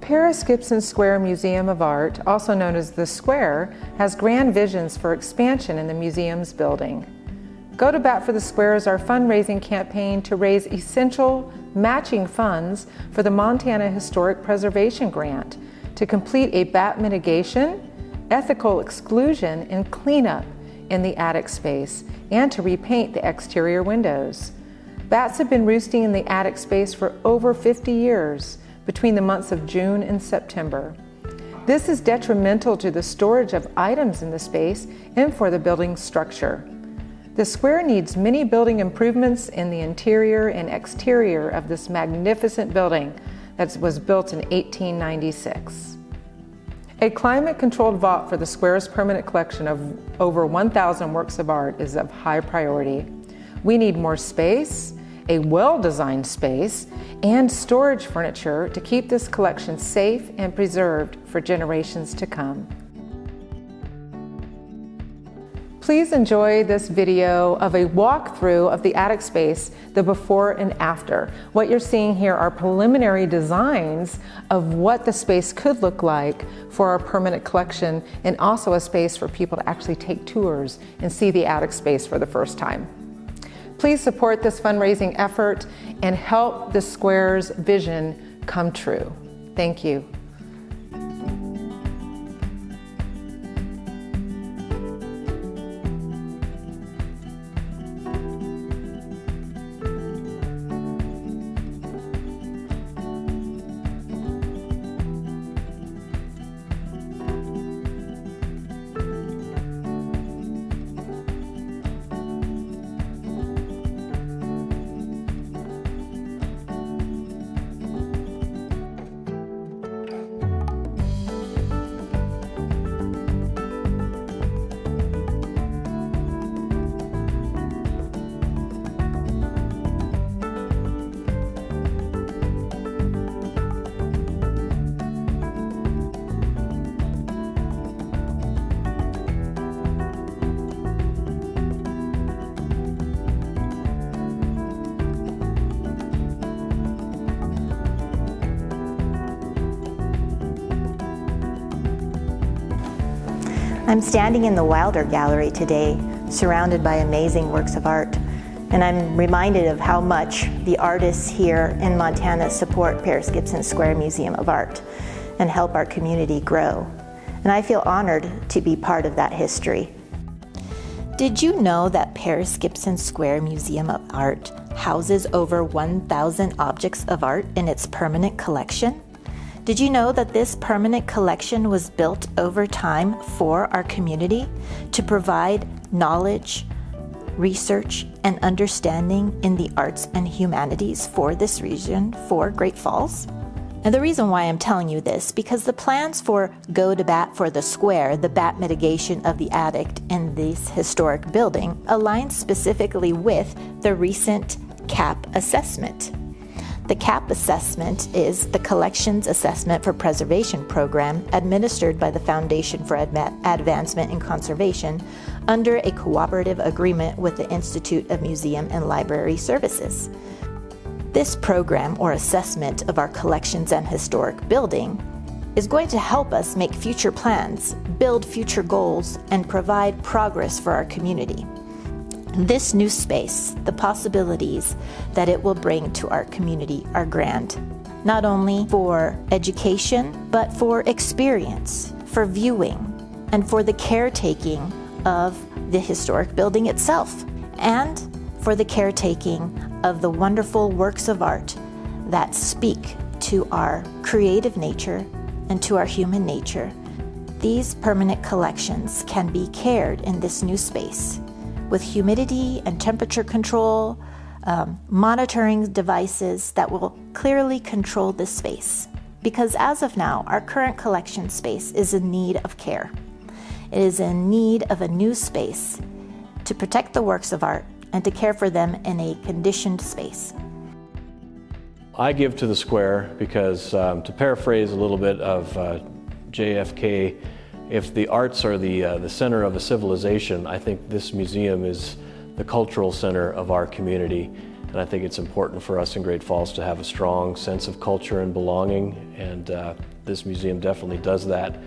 Paris Gibson Square Museum of Art, also known as the Square, has grand visions for expansion in the museum's building. Go to Bat for the Square is our fundraising campaign to raise essential matching funds for the Montana Historic Preservation Grant to complete a bat mitigation, ethical exclusion, and cleanup in the attic space, and to repaint the exterior windows. Bats have been roosting in the attic space for over 50 years, between the months of June and September. This is detrimental to the storage of items in the space and for the building's structure. The Square needs many building improvements in the interior and exterior of this magnificent building that was built in 1896. A climate-controlled vault for the Square's permanent collection of over 1,000 works of art is of high priority. We need more space, a well-designed space, and storage furniture to keep this collection safe and preserved for generations to come. Please enjoy this video of a walkthrough of the attic space, the before and after. What you're seeing here are preliminary designs of what the space could look like for our permanent collection, and also a space for people to actually take tours and see the attic space for the first time. Please support this fundraising effort and help the Square's vision come true. Thank you. I'm standing in the Wilder Gallery today, surrounded by amazing works of art, and I'm reminded of how much the artists here in Montana support Paris Gibson Square Museum of Art and help our community grow. And I feel honored to be part of that history. Did you know that Paris Gibson Square Museum of Art houses over 1,000 objects of art in its permanent collection? Did you know that this permanent collection was built over time for our community to provide knowledge, research, and understanding in the arts and humanities for this region, for Great Falls? And the reason why I'm telling you this, because the plans for Go to Bat for the Square, the bat mitigation of the attic in this historic building, align specifically with the recent CAP assessment. The CAP assessment is the Collections Assessment for Preservation program administered by the Foundation for Advancement in Conservation under a cooperative agreement with the Institute of Museum and Library Services. This program or assessment of our collections and historic building is going to help us make future plans, build future goals, and provide progress for our community. This new space, the possibilities that it will bring to our community are grand, not only for education, but for experience, for viewing, and for the caretaking of the historic building itself, and for the caretaking of the wonderful works of art that speak to our creative nature and to our human nature. These permanent collections can be cared in this new space with humidity and temperature control, monitoring devices that will clearly control this space. Because as of now, our current collection space is in need of care. It is in need of a new space to protect the works of art and to care for them in a conditioned space. I give to the Square because, to paraphrase a little bit of JFK, if the arts are the center of a civilization, I think this museum is the cultural center of our community. And I think it's important for us in Great Falls to have a strong sense of culture and belonging, and this museum definitely does that.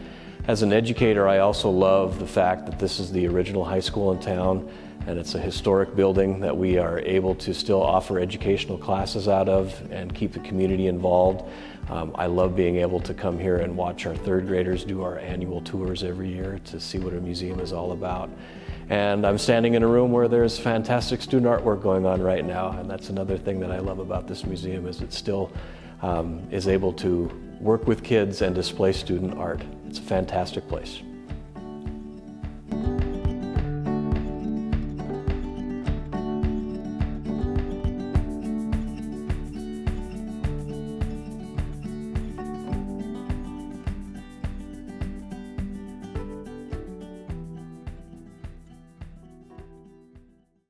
As an educator, I also love the fact that this is the original high school in town, and it's a historic building that we are able to still offer educational classes out of and keep the community involved. I love being able to come here and watch our third graders do our annual tours every year to see what a museum is all about. And I'm standing in a room where there's fantastic student artwork going on right now, and that's another thing that I love about this museum, is it still is able to work with kids and display student art. It's a fantastic place.